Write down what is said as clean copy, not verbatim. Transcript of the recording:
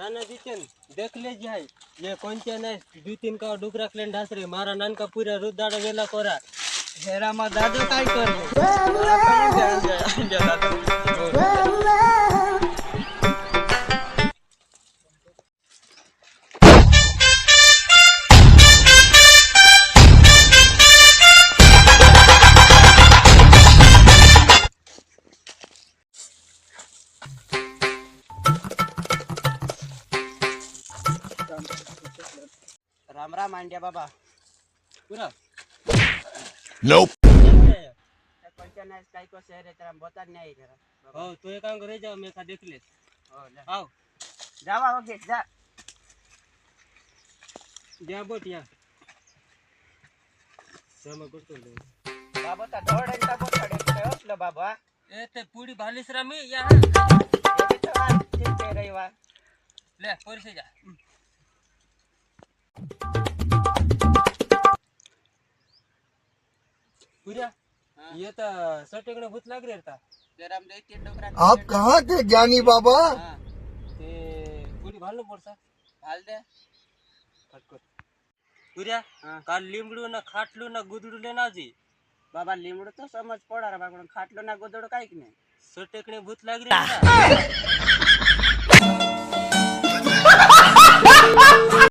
नाना जितेन देख लीजिए है ये कौन चे ना 2-3 का डुकरा क्लेन ढास रे मारा नान का पूरा रुदाड़ा वेला कोरा हेरा मा दादो काय कर राम राम आंडिया बाबा पूरा Nope. पंचायत काय को शहर है तेरा बता नहीं जरा हो तू एक काम करे जाओ मैं का देख ले हो आओ जावा ओके जा जा बोटिया sama betul deh बाबा ता ढोडे ता बोटडे काय असलं बाबा ए ते पुडी भालीस रामी या ते रविवा ले पोरसे जा पूरा ये तो सटेकडे भूत लाग रे था जरा हम देते डोकरा आप कहाँ थे ज्ञानी बाबा? ते पुडी भालनो पडसा भाल दे फटकोट पूरा काल लिंबडू ना खाटलू ना गुदडू ले नाजी बाबा लिंबडू तो समज पडा रे बाबा खाटलू ना गुदडू काय की नाही सटेकडे भूत लाग रे